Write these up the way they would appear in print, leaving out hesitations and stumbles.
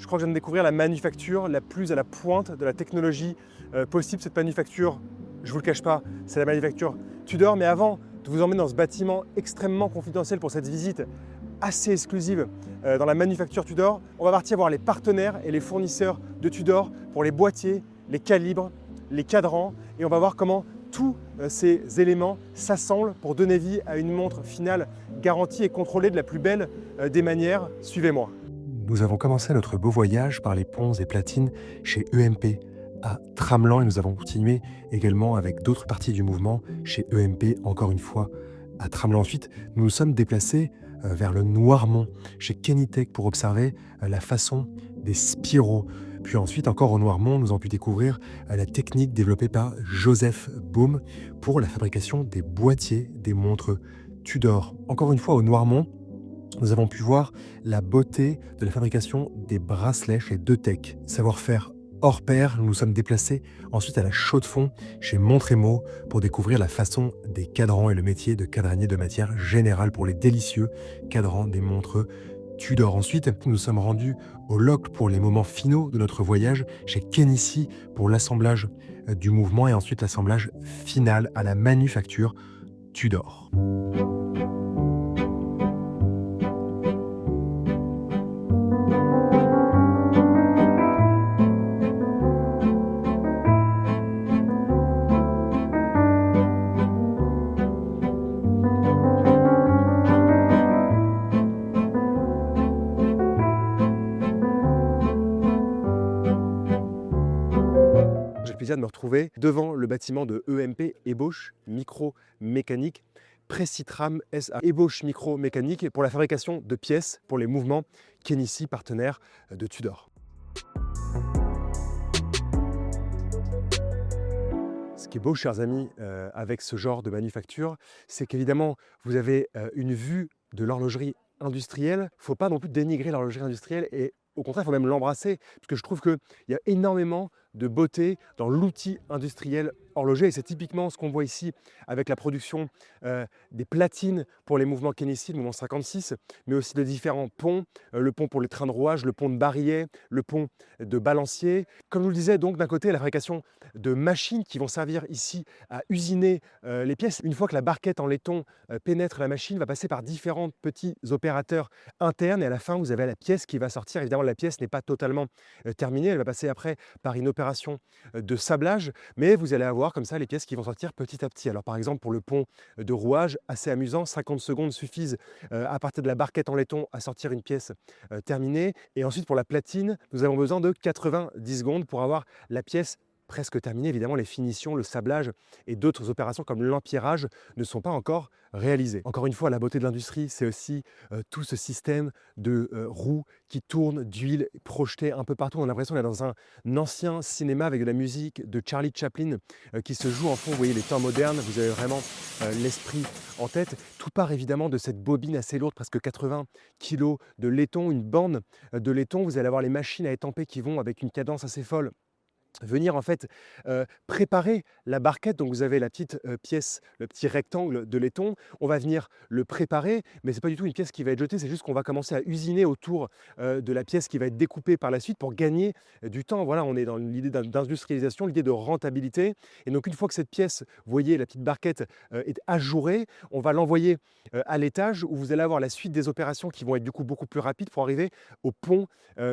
crois que je viens de découvrir la manufacture la plus à la pointe de la technologie possible. Cette manufacture, je ne vous le cache pas, c'est la manufacture Tudor. Mais avant de vous emmener dans ce bâtiment extrêmement confidentiel pour cette visite assez exclusive dans la manufacture Tudor, on va partir voir les partenaires et les fournisseurs de Tudor pour les boîtiers, les calibres, les cadrans, et on va voir comment tous ces éléments s'assemblent pour donner vie à une montre finale garantie et contrôlée de la plus belle des manières. Suivez-moi. Nous avons commencé notre beau voyage par les ponts et platines chez EMP à Tramelan et nous avons continué également avec d'autres parties du mouvement chez EMP, encore une fois à Tramelan. Ensuite, nous nous sommes déplacés vers le Noirmont chez Kenitech pour observer la façon des spiraux. Puis ensuite, encore au Noirmont, nous avons pu découvrir la technique développée par Joseph Boom pour la fabrication des boîtiers des montres Tudor. Encore une fois, au Noirmont, nous avons pu voir la beauté de la fabrication des bracelets chez Deutech. Savoir-faire hors pair, nous nous sommes déplacés ensuite à la Chaux-de-Fonds chez Montremo pour découvrir la façon des cadrans et le métier de cadranier de matière générale pour les délicieux cadrans des montres Tudor. Ensuite, nous nous sommes rendus au LOC pour les moments finaux de notre voyage chez Kenissi pour l'assemblage du mouvement et ensuite l'assemblage final à la manufacture Tudor. J'ai le plaisir de me retrouver devant le bâtiment de EMP, Ébauche Micro-Mécanique, Précitram SA, Ébauche Micro-Mécanique pour la fabrication de pièces pour les mouvements Kenissi, partenaire de Tudor. Ce qui est beau, chers amis, avec ce genre de manufacture, c'est qu'évidemment, vous avez une vue de l'horlogerie industrielle. Il ne faut pas non plus dénigrer l'horlogerie industrielle et au contraire, il faut même l'embrasser, parce que je trouve qu'il y a énormément de beauté dans l'outil industriel horloger. Et c'est typiquement ce qu'on voit ici avec la production des platines pour les mouvements Kenissi, le mouvement 56, mais aussi de différents ponts, le pont pour les trains de rouage, le pont de barillet, le pont de balancier. Comme je vous le disais, donc d'un côté, la fabrication de machines qui vont servir ici à usiner les pièces. Une fois que la barquette en laiton pénètre la machine, va passer par différents petits opérateurs internes et à la fin, vous avez la pièce qui va sortir. Évidemment, la pièce n'est pas totalement terminée, elle va passer après par une opération de sablage, mais vous allez avoir comme ça les pièces qui vont sortir petit à petit. Alors par exemple pour le pont de rouage, assez amusant, 50 secondes suffisent à partir de la barquette en laiton à sortir une pièce terminée. Et ensuite pour la platine, nous avons besoin de 90 secondes pour avoir la pièce presque terminée. Évidemment, les finitions, le sablage et d'autres opérations comme l'empierrage ne sont pas encore réalisées. Encore une fois, la beauté de l'industrie, c'est aussi tout ce système de roues qui tournent, d'huile projetée un peu partout. On a l'impression d'être dans un ancien cinéma avec de la musique de Charlie Chaplin qui se joue en fond. Vous voyez les temps modernes, vous avez vraiment l'esprit en tête. Tout part évidemment de cette bobine assez lourde, presque 80 kg de laiton, une bande de laiton. Vous allez avoir les machines à étamper qui vont avec une cadence assez folle venir en fait préparer la barquette. Donc vous avez la petite pièce, le petit rectangle de laiton. On va venir le préparer, mais c'est pas du tout une pièce qui va être jetée, c'est juste qu'on va commencer à usiner autour de la pièce qui va être découpée par la suite pour gagner du temps. Voilà, on est dans l'idée d'industrialisation, l'idée de rentabilité. Et donc une fois que cette pièce, vous voyez, la petite barquette est ajourée, on va l'envoyer à l'étage où vous allez avoir la suite des opérations qui vont être du coup beaucoup plus rapides pour arriver au pont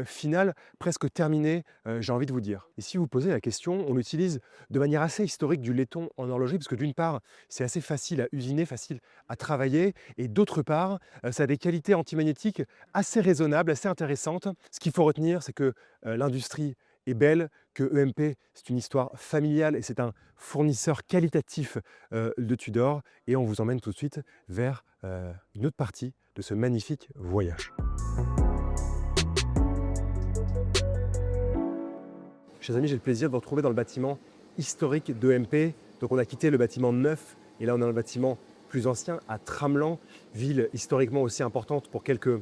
final presque terminé, j'ai envie de vous dire. Et si vous posez la question, on utilise de manière assez historique du laiton en horlogerie, parce que d'une part, c'est assez facile à usiner, facile à travailler, et d'autre part, ça a des qualités antimagnétiques assez raisonnables, assez intéressantes. Ce qu'il faut retenir, c'est que l'industrie est belle, que EMP, c'est une histoire familiale et c'est un fournisseur qualitatif de Tudor. Et on vous emmène tout de suite vers une autre partie de ce magnifique voyage. Chers amis, j'ai le plaisir de vous retrouver dans le bâtiment historique d'EMP. Donc on a quitté le bâtiment neuf et là on est dans le bâtiment plus ancien à Tramelan, ville historiquement aussi importante pour quelques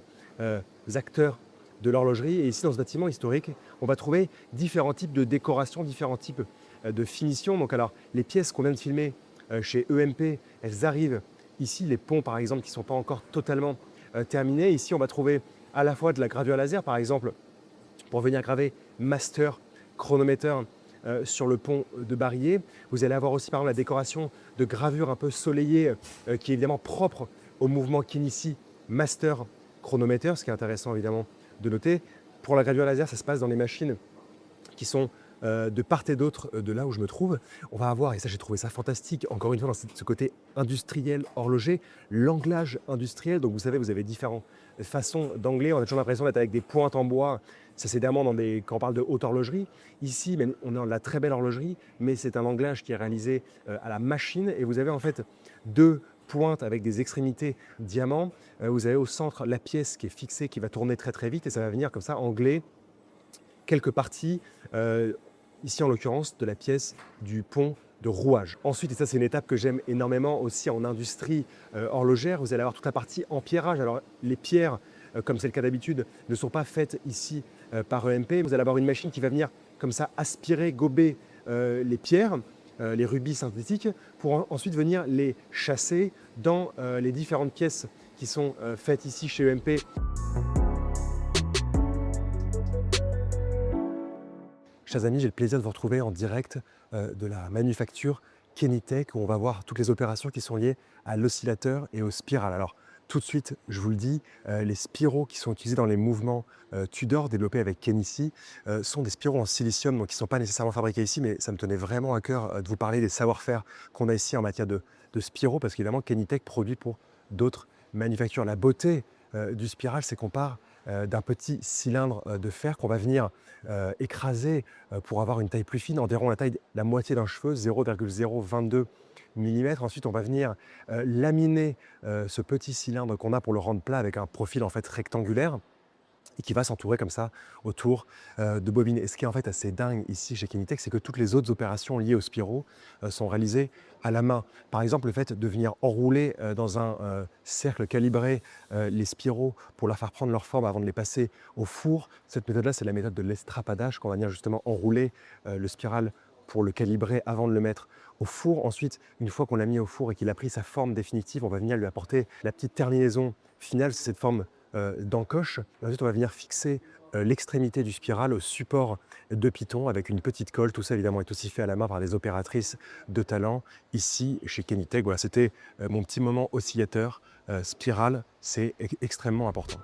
acteurs de l'horlogerie. Et ici dans ce bâtiment historique, on va trouver différents types de décorations, différents types de finitions. Donc alors les pièces qu'on vient de filmer chez EMP, elles arrivent ici, les ponts par exemple qui ne sont pas encore totalement terminés. Ici on va trouver à la fois de la gravure laser par exemple, pour venir graver Master Chronometer sur le pont de Barillet. Vous allez avoir aussi par exemple la décoration de gravure un peu soleillée qui est évidemment propre au mouvement Kenichi Master Chronometer, ce qui est intéressant évidemment de noter. Pour la gravure laser, ça se passe dans les machines qui sont de part et d'autre de là où je me trouve. On va avoir, et ça j'ai trouvé ça fantastique, encore une fois dans ce côté industriel horloger, l'anglage industriel. Donc vous savez, vous avez différentes façons d'angler. On a toujours l'impression d'être avec des pointes en bois. Ça c'est évidemment quand on parle de haute horlogerie. Ici, même, on est dans de la très belle horlogerie, mais c'est un anglage qui est réalisé à la machine. Et vous avez en fait deux pointes avec des extrémités diamants. Vous avez au centre la pièce qui est fixée, qui va tourner très très vite et ça va venir comme ça angler quelques parties, ici en l'occurrence de la pièce du pont de rouage. Ensuite, et ça c'est une étape que j'aime énormément aussi en industrie horlogère, vous allez avoir toute la partie empierrage. Alors les pierres, comme c'est le cas d'habitude, ne sont pas faites ici par EMP. Vous allez avoir une machine qui va venir comme ça aspirer, gober les pierres, les rubis synthétiques, pour ensuite venir les chasser dans les différentes pièces qui sont faites ici chez EMP. Chers amis, j'ai le plaisir de vous retrouver en direct de la manufacture Kenitech où on va voir toutes les opérations qui sont liées à l'oscillateur et aux spirales. Alors tout de suite, je vous le dis, les spiraux qui sont utilisés dans les mouvements Tudor développés avec Kenichi sont des spiraux en silicium, donc qui ne sont pas nécessairement fabriqués ici, mais ça me tenait vraiment à cœur de vous parler des savoir-faire qu'on a ici en matière de spiraux, parce qu'évidemment Kenitech produit pour d'autres manufactures. La beauté du spiral, c'est qu'on part d'un petit cylindre de fer qu'on va venir écraser pour avoir une taille plus fine, environ la taille de la moitié d'un cheveu, 0,022 mm. Ensuite, on va venir laminer ce petit cylindre qu'on a pour le rendre plat avec un profil en fait rectangulaire et qui va s'entourer comme ça autour de bobines. Et ce qui est en fait assez dingue ici chez Kenitech, c'est que toutes les autres opérations liées aux spiraux sont réalisées à la main. Par exemple, le fait de venir enrouler dans un cercle calibré les spiraux pour leur faire prendre leur forme avant de les passer au four. Cette méthode-là, c'est la méthode de l'estrapadage, qu'on va venir justement enrouler le spiral pour le calibrer avant de le mettre au four. Ensuite, une fois qu'on l'a mis au four et qu'il a pris sa forme définitive, on va venir lui apporter la petite terminaison finale, c'est cette forme d'encoche. Ensuite, on va venir fixer l'extrémité du spiral au support de Python avec une petite colle. Tout ça, évidemment, est aussi fait à la main par des opératrices de talent ici chez Kenitech. Voilà, c'était mon petit moment oscillateur. Spirale, c'est extrêmement important.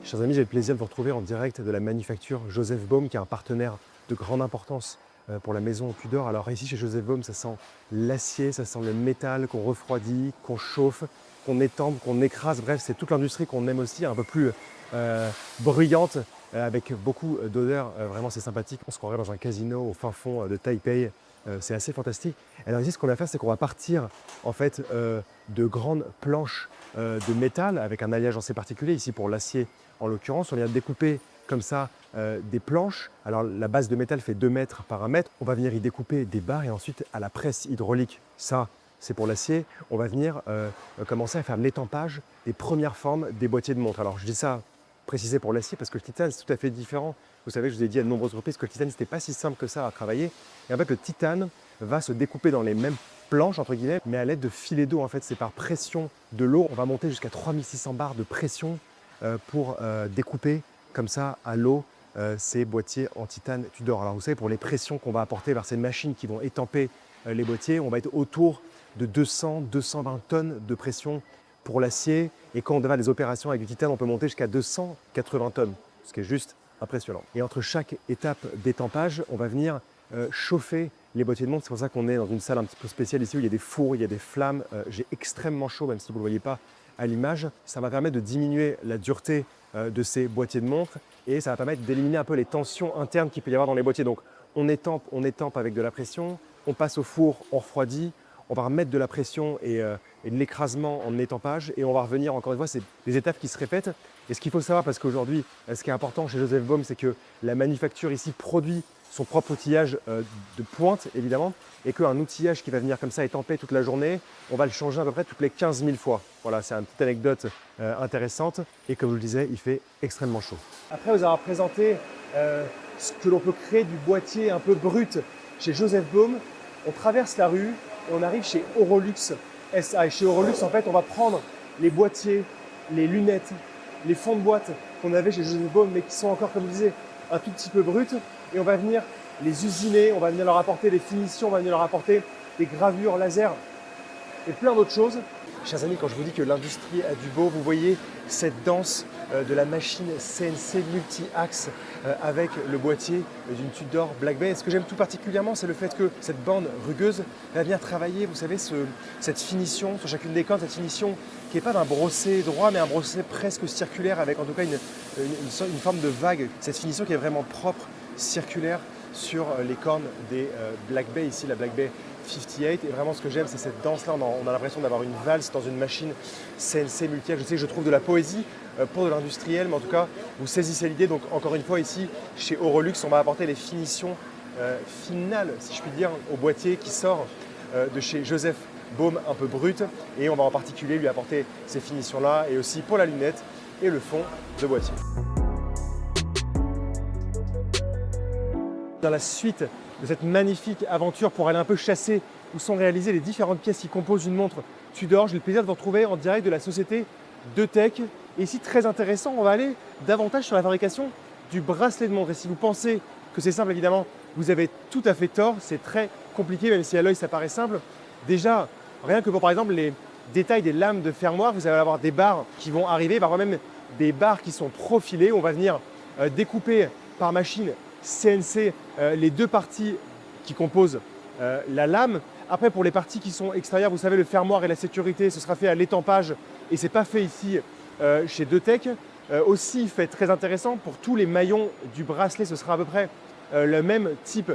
Chers amis, j'ai le plaisir de vous retrouver en direct de la manufacture Joseph Baume, qui est un partenaire de grande importance pour la maison Tudor. Alors ici chez Joseph Baume, ça sent l'acier, ça sent le métal qu'on refroidit, qu'on chauffe, qu'on étampe, qu'on écrase. Bref, c'est toute l'industrie qu'on aime aussi, un peu plus bruyante, avec beaucoup d'odeurs. Vraiment, c'est sympathique. On se croirait dans un casino au fin fond de Taipei. C'est assez fantastique. Alors ici, ce qu'on va faire, c'est qu'on va partir en fait de grandes planches de métal avec un alliage assez particulier. Ici pour l'acier, en l'occurrence, on vient découper comme ça des planches. Alors la base de métal fait 2 mètres par 1 mètre. On va venir y découper des barres et ensuite à la presse hydraulique, ça c'est pour l'acier, on va venir commencer à faire l'étampage des premières formes des boîtiers de montre. Alors je dis ça précisé pour l'acier parce que le titane c'est tout à fait différent. Vous savez, je vous ai dit à de nombreuses reprises que le titane c'était pas si simple que ça à travailler. Et en fait le titane va se découper dans les mêmes planches entre guillemets, mais à l'aide de filets d'eau. En fait c'est par pression de l'eau. On va monter jusqu'à 3600 bars de pression pour découper comme ça à l'eau ces boîtiers en titane Tudor. Alors vous savez, pour les pressions qu'on va apporter vers ces machines qui vont étamper les boîtiers, on va être autour de 200-220 tonnes de pression pour l'acier. Et quand on va des opérations avec du titane, on peut monter jusqu'à 280 tonnes, ce qui est juste impressionnant. Et entre chaque étape d'étampage, on va venir chauffer les boîtiers de montre. C'est pour ça qu'on est dans une salle un petit peu spéciale ici où il y a des fours, il y a des flammes. J'ai extrêmement chaud, même si vous ne le voyez pas à l'image. Ça va permettre de diminuer la dureté de ces boîtiers de montre et ça va permettre d'éliminer un peu les tensions internes qu'il peut y avoir dans les boîtiers. Donc on étampe avec de la pression, on passe au four, on refroidit, on va remettre de la pression et de l'écrasement en étampage et on va revenir encore une fois, c'est des étapes qui se répètent. Et ce qu'il faut savoir, parce qu'aujourd'hui, ce qui est important chez Joseph Baume, c'est que la manufacture ici produit son propre outillage de pointe évidemment et qu'un outillage qui va venir comme ça étamper toute la journée, on va le changer à peu près toutes les 15 000 fois. Voilà, c'est une petite anecdote intéressante et comme je le disais, il fait extrêmement chaud. Après vous avoir présenté ce que l'on peut créer du boîtier un peu brut chez Joseph Baume, on traverse la rue et on arrive chez Horolux SA. Et chez Horolux, en fait, on va prendre les boîtiers, les lunettes, les fonds de boîte qu'on avait chez Joseph Baume, mais qui sont encore, comme je disais, un tout petit peu bruts. Et on va venir les usiner, on va venir leur apporter des finitions, on va venir leur apporter des gravures laser et plein d'autres choses. Chers amis, quand je vous dis que l'industrie a du beau, vous voyez cette danse de la machine CNC multi-axe avec le boîtier d'une Tudor Black Bay. Ce que j'aime tout particulièrement, c'est le fait que cette bande rugueuse va bien travailler, vous savez, cette finition sur chacune des cordes, cette finition qui n'est pas d'un brossé droit, mais un brossé presque circulaire avec en tout cas une forme de vague. Cette finition qui est vraiment propre, circulaire sur les cornes des Black Bay, ici la Black Bay 58. Et vraiment ce que j'aime, c'est cette danse-là. On a l'impression d'avoir une valse dans une machine CNC multi-axe. Je sais que je trouve de la poésie pour de l'industriel, mais en tout cas, vous saisissez l'idée. Donc encore une fois, ici, chez Aurolux, on va apporter les finitions finales, si je puis dire, au boîtier qui sort de chez Joseph Baume, un peu brut. Et on va en particulier lui apporter ces finitions-là, et aussi pour la lunette et le fond de boîtier. Dans la suite de cette magnifique aventure pour aller un peu chasser où sont réalisées les différentes pièces qui composent une montre Tudor, j'ai le plaisir de vous retrouver en direct de la société Deutech. Et ici, très intéressant, on va aller davantage sur la fabrication du bracelet de montre. Et si vous pensez que c'est simple, évidemment, vous avez tout à fait tort. C'est très compliqué, même si à l'œil ça paraît simple. Déjà, rien que pour par exemple les détails des lames de fermoir, vous allez avoir des barres qui vont arriver, parfois même des barres qui sont profilées. On va venir découper par machine CNC les deux parties qui composent la lame. Après, pour les parties qui sont extérieures, vous savez, le fermoir et la sécurité, ce sera fait à l'étampage et ce n'est pas fait ici chez Deutech. Aussi, fait très intéressant, pour tous les maillons du bracelet, ce sera à peu près le même type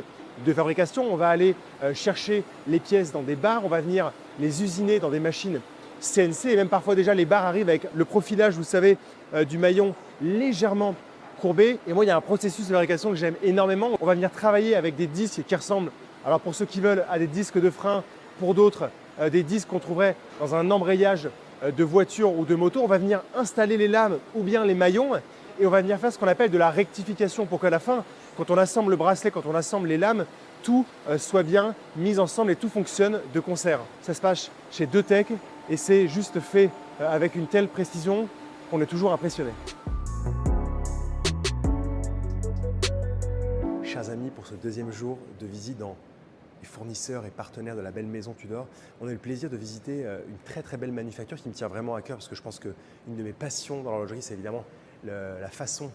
de fabrication. On va aller chercher les pièces dans des barres, on va venir les usiner dans des machines CNC et même parfois déjà les barres arrivent avec le profilage, vous savez, du maillon légèrement courbé. Et moi, il y a un processus de fabrication que j'aime énormément. On va venir travailler avec des disques qui ressemblent, alors pour ceux qui veulent, à des disques de frein, pour d'autres, des disques qu'on trouverait dans un embrayage de voiture ou de moto. On va venir installer les lames ou bien les maillons et on va venir faire ce qu'on appelle de la rectification pour qu'à la fin, quand on assemble le bracelet, quand on assemble les lames, tout soit bien mis ensemble et tout fonctionne de concert. Ça se passe chez Deutech et c'est juste fait avec une telle précision qu'on est toujours impressionné. Chers amis, pour ce deuxième jour de visite dans les fournisseurs et partenaires de la belle maison Tudor, on a eu le plaisir de visiter une très très belle manufacture qui me tient vraiment à cœur parce que je pense qu'une de mes passions dans l'horlogerie, c'est évidemment la façon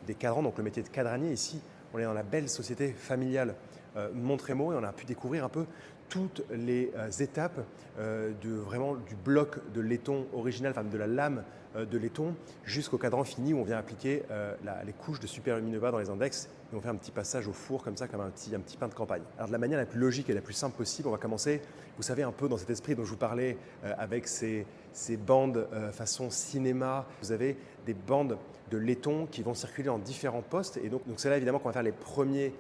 des cadrans, donc le métier de cadranier. Ici, on est dans la belle société familiale Montremo et on a pu découvrir un peu toutes les étapes vraiment du bloc de laiton original, enfin de la lame de laiton jusqu'au cadran fini où on vient appliquer les couches de superlumineux-bas dans les index et on fait un petit passage au four comme ça, comme un petit pain de campagne. Alors de la manière la plus logique et la plus simple possible, on va commencer, vous savez, un peu dans cet esprit dont je vous parlais avec ces bandes façon cinéma. Vous avez des bandes de laiton qui vont circuler en différents postes et donc c'est là évidemment qu'on va faire les premiers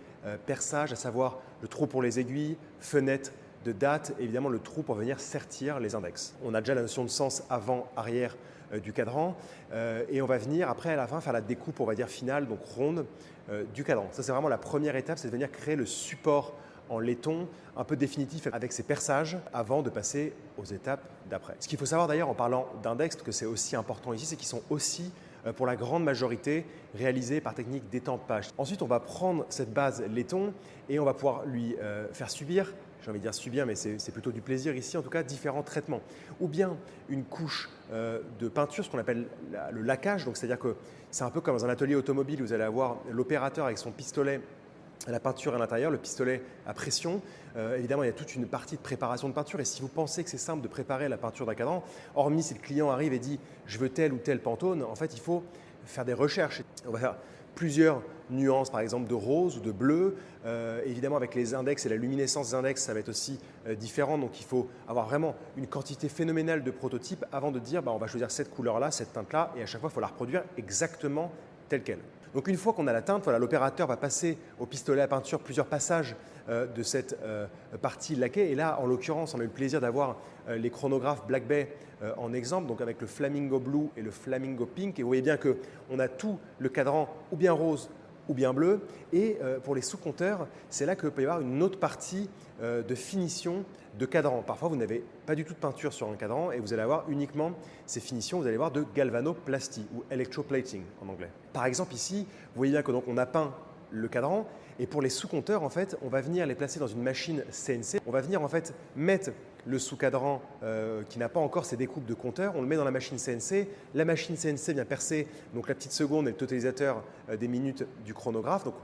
perçages, à savoir le trou pour les aiguilles, fenêtre de date et évidemment le trou pour venir sertir les index. On a déjà la notion de sens avant-arrière du cadran et on va venir après à la fin faire la découpe, on va dire finale, donc ronde du cadran. Ça c'est vraiment la première étape, c'est de venir créer le support en laiton un peu définitif avec ses perçages avant de passer aux étapes d'après. Ce qu'il faut savoir d'ailleurs en parlant d'index, que c'est aussi important ici, c'est qu'ils sont aussi pour la grande majorité réalisés par technique d'étampage. Ensuite, on va prendre cette base laiton et on va pouvoir lui faire subir, j'ai envie de dire subir, mais c'est plutôt du plaisir ici, en tout cas différents traitements. Ou bien une couche de peinture, ce qu'on appelle le laquage, donc c'est-à-dire que c'est un peu comme dans un atelier automobile, vous allez avoir l'opérateur avec son pistolet à la peinture à l'intérieur, le pistolet à pression. Évidemment, il y a toute une partie de préparation de peinture et si vous pensez que c'est simple de préparer la peinture d'un cadran, hormis si le client arrive et dit « je veux tel ou tel Pantone », en fait, il faut faire des recherches. On va faire plusieurs nuances, par exemple de rose ou de bleu. Évidemment, avec les index et la luminescence des index, ça va être aussi différent. Donc, il faut avoir vraiment une quantité phénoménale de prototypes avant de dire on va choisir cette couleur-là, cette teinte-là et à chaque fois, il faut la reproduire exactement telle qu'elle. Donc une fois qu'on a la teinte, voilà, l'opérateur va passer au pistolet à peinture plusieurs passages de cette partie laquée. Et là, en l'occurrence, on a eu le plaisir d'avoir les chronographes Black Bay en exemple, donc avec le Flamingo Blue et le Flamingo Pink. Et vous voyez bien qu'on a tout le cadran ou bien rose ou bien bleu. Et pour les sous-compteurs, c'est là que peut y avoir une autre partie de finition de cadran. Parfois, vous n'avez pas du tout de peinture sur un cadran et vous allez avoir uniquement ces finitions, vous allez voir, de galvanoplastie ou electroplating en anglais. Par exemple, ici, vous voyez bien que donc on a peint le cadran et pour les sous-compteurs, en fait, on va venir les placer dans une machine CNC. On va venir en fait mettre le sous-cadran qui n'a pas encore ses découpes de compteurs, on le met dans la machine CNC. La machine CNC vient percer donc la petite seconde et le totalisateur des minutes du chronographe. Donc,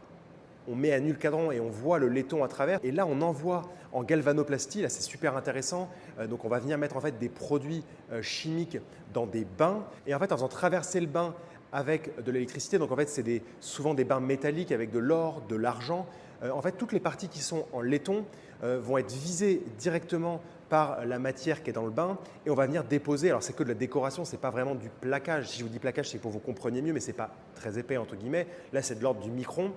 on met à nu le cadran et on voit le laiton à travers. Et là, on envoie en galvanoplastie. Là, c'est super intéressant. Donc, on va venir mettre en fait des produits chimiques dans des bains. Et en fait, en faisant traverser le bain avec de l'électricité, donc en fait, c'est souvent des bains métalliques avec de l'or, de l'argent. En fait, toutes les parties qui sont en laiton vont être visées directement par la matière qui est dans le bain et on va venir déposer. Alors, c'est que de la décoration, ce n'est pas vraiment du plaquage. Si je vous dis plaquage, c'est pour que vous compreniez mieux, mais ce n'est pas très épais, entre guillemets. Là, c'est de l'ordre du micron.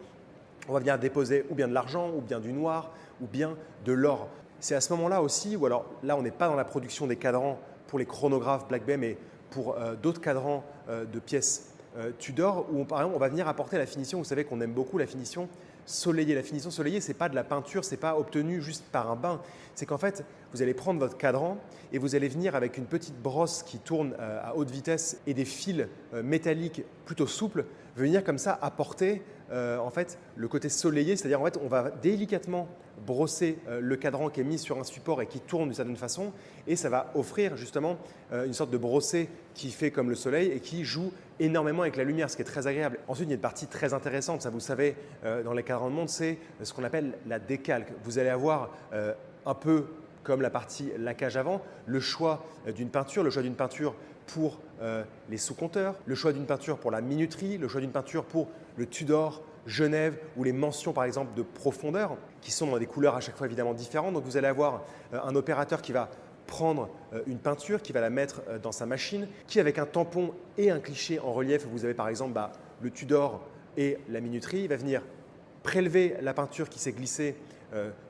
On va venir déposer ou bien de l'argent, ou bien du noir, ou bien de l'or. C'est à ce moment-là aussi, ou alors là, on n'est pas dans la production des cadrans pour les chronographes Black Bay, mais pour d'autres cadrans de pièces Tudor, où par exemple, on va venir apporter la finition. Vous savez qu'on aime beaucoup la finition soleillée. La finition soleillée, ce n'est pas de la peinture, ce n'est pas obtenu juste par un bain. C'est qu'en fait, vous allez prendre votre cadran et vous allez venir avec une petite brosse qui tourne à haute vitesse et des fils métalliques plutôt souples, venir comme ça apporter en fait le côté soleillé, c'est-à-dire en fait on va délicatement brosser le cadran qui est mis sur un support et qui tourne d'une certaine façon et ça va offrir justement une sorte de brossé qui fait comme le soleil et qui joue énormément avec la lumière, ce qui est très agréable. Ensuite, il y a une partie très intéressante, ça vous savez, dans les cadrans de montre, c'est ce qu'on appelle la décalque. Vous allez avoir un peu comme la partie laquage avant, le choix d'une peinture, pour les sous-compteurs, le choix d'une peinture pour la minuterie, le choix d'une peinture pour le Tudor, Genève ou les mentions par exemple de profondeur qui sont dans des couleurs à chaque fois évidemment différentes. Donc vous allez avoir un opérateur qui va prendre une peinture, qui va la mettre dans sa machine, qui avec un tampon et un cliché en relief, vous avez par exemple le Tudor et la minuterie, il va venir prélever la peinture qui s'est glissée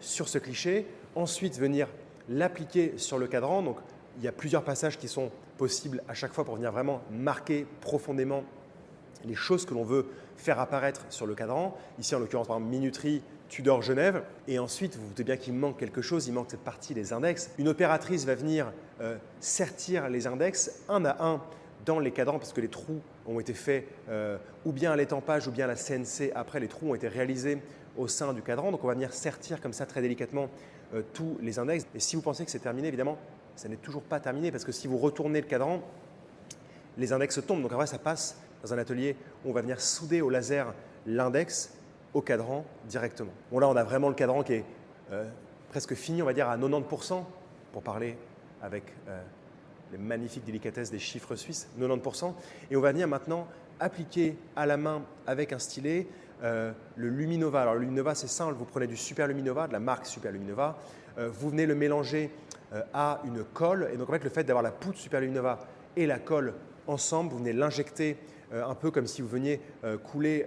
sur ce cliché, ensuite venir l'appliquer sur le cadran. Donc il y a plusieurs passages qui sont possibles à chaque fois pour venir vraiment marquer profondément les choses que l'on veut faire apparaître sur le cadran. Ici, en l'occurrence, par exemple, minuterie, Tudor, Genève. Et ensuite, vous vous doutez bien qu'il manque quelque chose, il manque cette partie, les index. Une opératrice va venir sertir les index un à un dans les cadrans parce que les trous ont été faits ou bien à l'étampage ou bien à la CNC. Après, les trous ont été réalisés au sein du cadran. Donc, on va venir sertir comme ça très délicatement tous les index. Et si vous pensez que c'est terminé, évidemment, ça n'est toujours pas terminé parce que si vous retournez le cadran, les index tombent. Donc, après, ça passe dans un atelier où on va venir souder au laser l'index au cadran directement. Bon, là, on a vraiment le cadran qui est presque fini, on va dire à 90%, pour parler avec les magnifiques délicatesses des chiffres suisses, 90%. Et on va venir maintenant appliquer à la main avec un stylet le Luminova. Alors, le Luminova, c'est simple, vous prenez du Super Luminova, de la marque Super Luminova, vous venez le mélanger à une colle. Et donc, en fait, le fait d'avoir la poudre Super Luminova et la colle ensemble, vous venez l'injecter un peu comme si vous veniez couler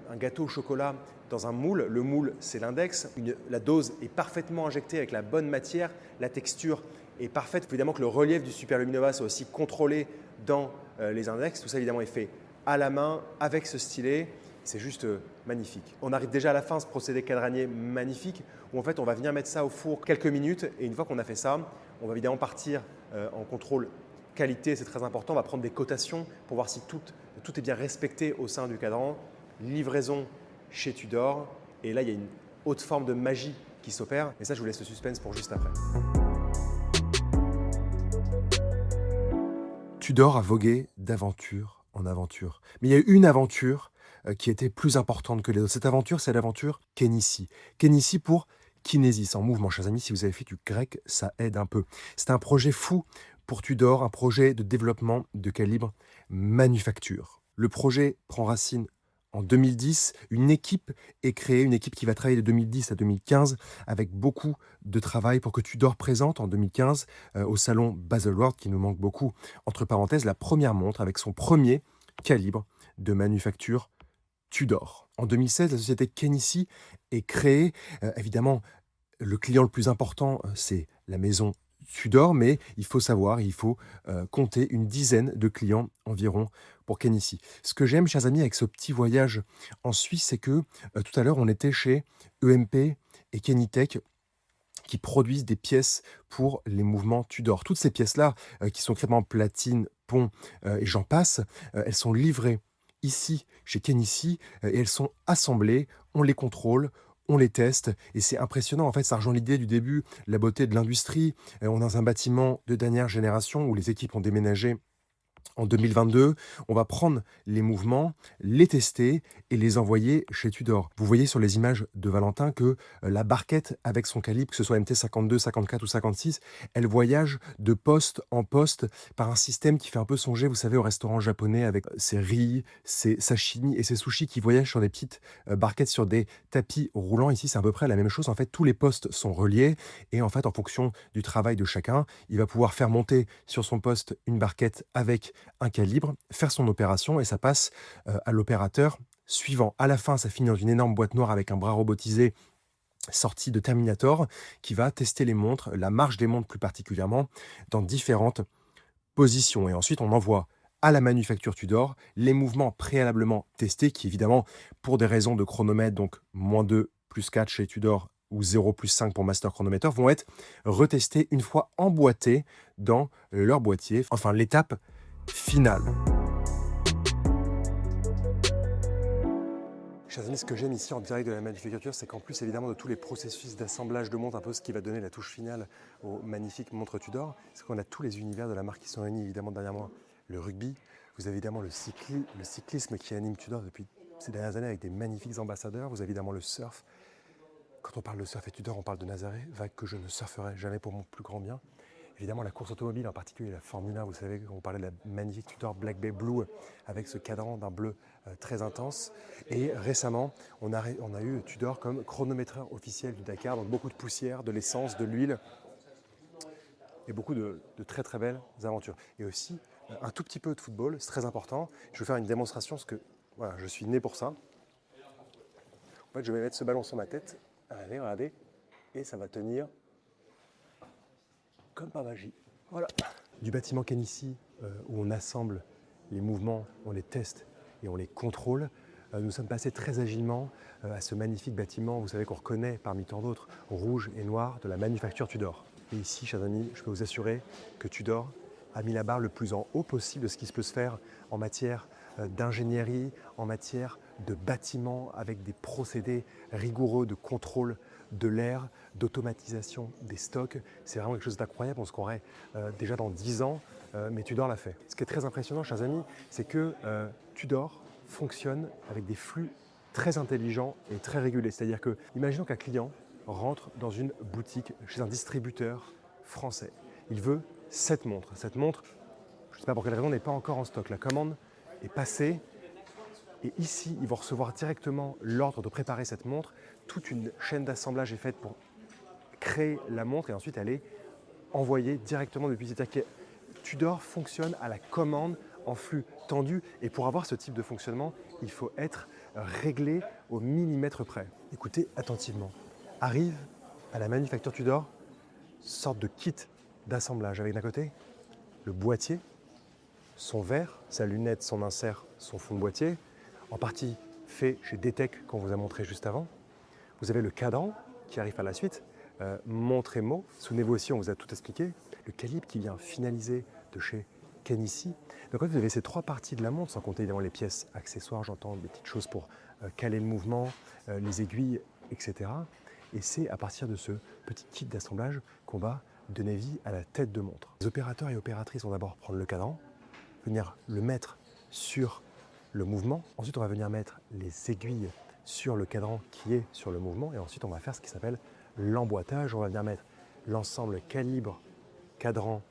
un gâteau au chocolat dans un moule. Le moule, c'est l'index. La dose est parfaitement injectée avec la bonne matière. La texture est parfaite. Évidemment que le relief du Super Luminova soit aussi contrôlé dans les index. Tout ça, évidemment, est fait à la main avec ce stylet. C'est juste magnifique. On arrive déjà à la fin, ce procédé cadranier magnifique, où en fait, on va venir mettre ça au four quelques minutes. Et une fois qu'on a fait ça, on va évidemment partir en contrôle qualité, c'est très important. On va prendre des cotations pour voir si tout est bien respecté au sein du cadran. Livraison chez Tudor. Et là, il y a une haute forme de magie qui s'opère. Et ça, je vous laisse le suspense pour juste après. Tudor a vogué d'aventure en aventure. Mais il y a eu une aventure qui était plus importante que les autres. Cette aventure, c'est l'aventure Kenissi. Kenissi pour Kinesis, en mouvement. Chers amis, si vous avez fait du grec, ça aide un peu. C'est un projet fou pour Tudor, un projet de développement de calibre manufacture. Le projet prend racine en 2010. Une équipe est créée, une équipe qui va travailler de 2010 à 2015 avec beaucoup de travail pour que Tudor présente en 2015 au salon Baselworld, qui nous manque beaucoup. Entre parenthèses, la première montre avec son premier calibre de manufacture Tudor. En 2016, la société Kenissi est créée. Évidemment, le client le plus important, c'est la maison Tudor, mais il faut savoir, il faut compter une dizaine de clients environ pour Kenissi. Ce que j'aime, chers amis, avec ce petit voyage en Suisse, c'est que tout à l'heure, on était chez EMP et Kenitech qui produisent des pièces pour les mouvements Tudor. Toutes ces pièces-là, qui sont créées en platine, pont, et j'en passe, elles sont livrées ici, chez Kenissi, et elles sont assemblées, on les contrôle, on les teste et c'est impressionnant. En fait, ça rejoint l'idée du début, la beauté de l'industrie. On est dans un bâtiment de dernière génération où les équipes ont déménagé en 2022, on va prendre les mouvements, les tester et les envoyer chez Tudor. Vous voyez sur les images de Valentin que la barquette avec son calibre, que ce soit MT52, 54 ou 56, elle voyage de poste en poste par un système qui fait un peu songer, vous savez, au restaurant japonais avec ses riz, ses sashimi et ses sushis qui voyagent sur des petites barquettes sur des tapis roulants. Ici, c'est à peu près la même chose. En fait, tous les postes sont reliés et en fait, en fonction du travail de chacun, il va pouvoir faire monter sur son poste une barquette avec un calibre, faire son opération et ça passe à l'opérateur suivant. À la fin, ça finit dans une énorme boîte noire avec un bras robotisé sorti de Terminator qui va tester les montres, la marche des montres plus particulièrement, dans différentes positions. Et ensuite, on envoie à la manufacture Tudor les mouvements préalablement testés qui, évidemment, pour des raisons de chronomètre, donc -2, +4 chez Tudor ou 0 +5 pour Master Chronometer, vont être retestés une fois emboîtés dans leur boîtier. Enfin, l'étape finale. Chers amis, ce que j'aime ici en direct de la manufacture, c'est qu'en plus évidemment de tous les processus d'assemblage de montres, un peu ce qui va donner la touche finale aux magnifiques montres Tudor, c'est qu'on a tous les univers de la marque qui sont réunis. Évidemment derrière moi, le rugby, vous avez évidemment le cyclisme qui anime Tudor depuis ces dernières années avec des magnifiques ambassadeurs, vous avez évidemment le surf. Quand on parle de surf et Tudor, on parle de Nazaré, vague que je ne surferai jamais pour mon plus grand bien. Évidemment, la course automobile, en particulier la Formule 1, vous savez, on parlait de la magnifique Tudor Black Bay Blue avec ce cadran d'un bleu très intense. Et récemment, on a eu Tudor comme chronométreur officiel du Dakar, donc beaucoup de poussière, de l'essence, de l'huile et beaucoup de très très belles aventures. Et aussi un tout petit peu de football, c'est très important. Je vais faire une démonstration parce que voilà, je suis né pour ça. En fait, je vais mettre ce ballon sur ma tête. Allez, regardez. Et ça va tenir comme par magie. Voilà. Du bâtiment Kenissi, où on assemble les mouvements, on les teste et on les contrôle, nous sommes passés très agilement à ce magnifique bâtiment, vous savez qu'on reconnaît parmi tant d'autres, rouge et noir, de la manufacture Tudor. Et ici, chers amis, je peux vous assurer que Tudor a mis la barre le plus en haut possible de ce qui peut se faire en matière d'ingénierie, en matière de bâtiments avec des procédés rigoureux de contrôle de l'air, d'automatisation des stocks. C'est vraiment quelque chose d'incroyable, on se croirait déjà dans 10 ans, mais Tudor l'a fait. Ce qui est très impressionnant, chers amis, c'est que Tudor fonctionne avec des flux très intelligents et très régulés. C'est-à-dire que, imaginons qu'un client rentre dans une boutique chez un distributeur français. Il veut cette montre. Cette montre, je ne sais pas pour quelle raison, n'est pas encore en stock. La commande est passée. Et ici, ils vont recevoir directement l'ordre de préparer cette montre. Toute une chaîne d'assemblage est faite pour créer la montre et ensuite elle est envoyée directement depuis. C'est-à-dire que Tudor fonctionne à la commande en flux tendu. Et pour avoir ce type de fonctionnement, il faut être réglé au millimètre près. Écoutez attentivement. Arrive à la manufacture Tudor, sorte de kit d'assemblage avec d'un côté le boîtier, son verre, sa lunette, son insert, son fond de boîtier, en partie fait chez DTEC qu'on vous a montré juste avant. Vous avez le cadran qui arrive par la suite, montre et mot. Souvenez-vous aussi, on vous a tout expliqué. Le calibre qui vient finaliser de chez Kenissi. Donc vous avez ces trois parties de la montre, sans compter évidemment les pièces accessoires, j'entends des petites choses pour caler le mouvement, les aiguilles, etc. Et c'est à partir de ce petit kit d'assemblage qu'on va donner vie à la tête de montre. Les opérateurs et opératrices vont d'abord prendre le cadran, venir le mettre sur le mouvement. Ensuite, on va venir mettre les aiguilles sur le cadran qui est sur le mouvement. Et ensuite, on va faire ce qui s'appelle l'emboîtage. On va venir mettre l'ensemble calibre, cadran,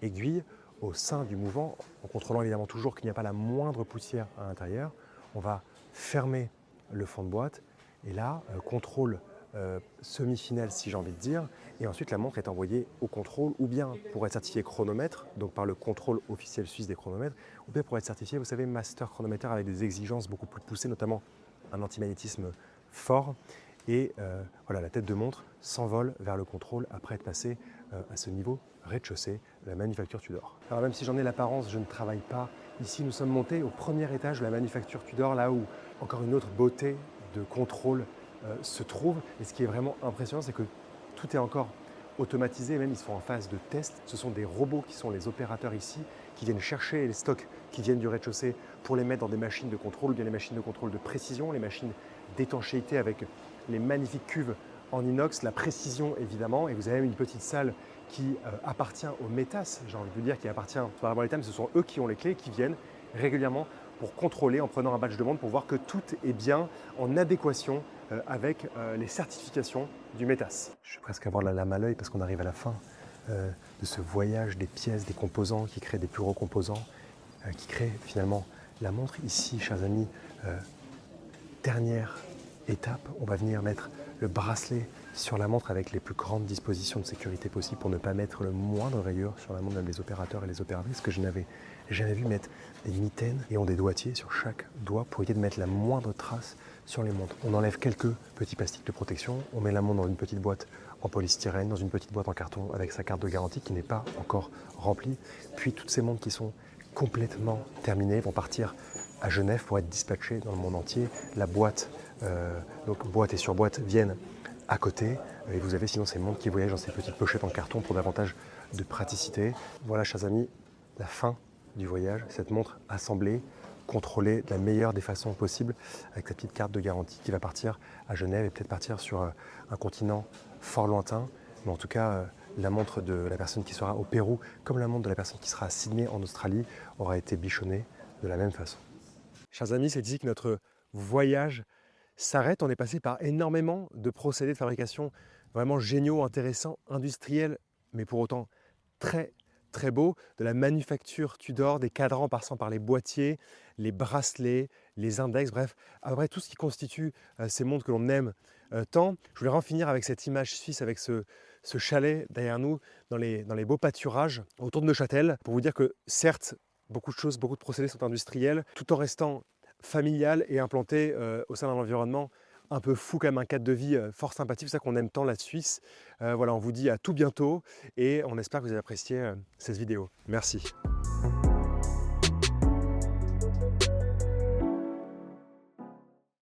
aiguille au sein du mouvement, en contrôlant évidemment toujours qu'il n'y a pas la moindre poussière à l'intérieur. On va fermer le fond de boîte. Et là, contrôle semi-finale si j'ai envie de dire, et ensuite la montre est envoyée au contrôle, ou bien pour être certifié chronomètre, donc par le contrôle officiel suisse des chronomètres, ou bien pour être certifié, vous savez, master chronomètre avec des exigences beaucoup plus poussées, notamment un antimagnétisme fort, et voilà, la tête de montre s'envole vers le contrôle après être passée à ce niveau rez-de-chaussée de la manufacture Tudor. Alors même si j'en ai l'apparence, je ne travaille pas ici. Nous sommes montés au premier étage de la manufacture Tudor, là où encore une autre beauté de contrôle se trouve. Et ce qui est vraiment impressionnant, c'est que tout est encore automatisé, même ils sont en phase de test. Ce sont des robots qui sont les opérateurs ici, qui viennent chercher les stocks qui viennent du rez-de-chaussée pour les mettre dans des machines de contrôle, ou bien les machines de contrôle de précision, les machines d'étanchéité avec les magnifiques cuves en inox, la précision évidemment. Et vous avez même une petite salle qui appartient au METAS, j'ai envie de vous dire, qui appartient à l'État, mais ce sont eux qui ont les clés, qui viennent régulièrement pour contrôler en prenant un badge de demande pour voir que tout est bien en adéquation avec les certifications du METAS. Je vais presque avoir la lame à l'œil parce qu'on arrive à la fin de ce voyage des pièces, des composants qui créent des plus gros composants, qui créent finalement la montre. Ici, chers amis, dernière étape, on va venir mettre le bracelet sur la montre avec les plus grandes dispositions de sécurité possibles pour ne pas mettre le moindre rayure sur la montre, même les opérateurs et les opératrices, que je n'avais jamais vu mettre des mitaines et ont des doigtiers sur chaque doigt pour éviter de mettre la moindre trace sur les montres. On enlève quelques petits plastiques de protection, on met la montre dans une petite boîte en polystyrène, dans une petite boîte en carton avec sa carte de garantie qui n'est pas encore remplie. Puis toutes ces montres qui sont complètement terminées vont partir à Genève pour être dispatchées dans le monde entier. La boîte, donc boîte et surboîte viennent à côté et vous avez sinon ces montres qui voyagent dans ces petites pochettes en carton pour davantage de praticité. Voilà, chers amis, la fin du voyage, cette montre assemblée, contrôlée de la meilleure des façons possibles avec sa petite carte de garantie qui va partir à Genève et peut-être partir sur un continent fort lointain, mais en tout cas la montre de la personne qui sera au Pérou comme la montre de la personne qui sera à Sydney en Australie aura été bichonnée de la même façon. Chers amis, c'est ici que notre voyage s'arrête. On est passé par énormément de procédés de fabrication vraiment géniaux, intéressants, industriels, mais pour autant très très beaux, de la manufacture Tudor, des cadrans passant par les boîtiers, les bracelets, les index, bref, à peu près tout ce qui constitue ces montres que l'on aime tant. Je voulais en finir avec cette image suisse, avec ce chalet derrière nous, dans les beaux pâturages autour de Neuchâtel, pour vous dire que certes, beaucoup de choses, beaucoup de procédés sont industriels, tout en restant familial et implanté au sein d'un environnement un peu fou, quand même un cadre de vie fort sympathique. C'est ça qu'on aime tant la Suisse. Voilà, on vous dit à tout bientôt et on espère que vous avez apprécié cette vidéo. Merci.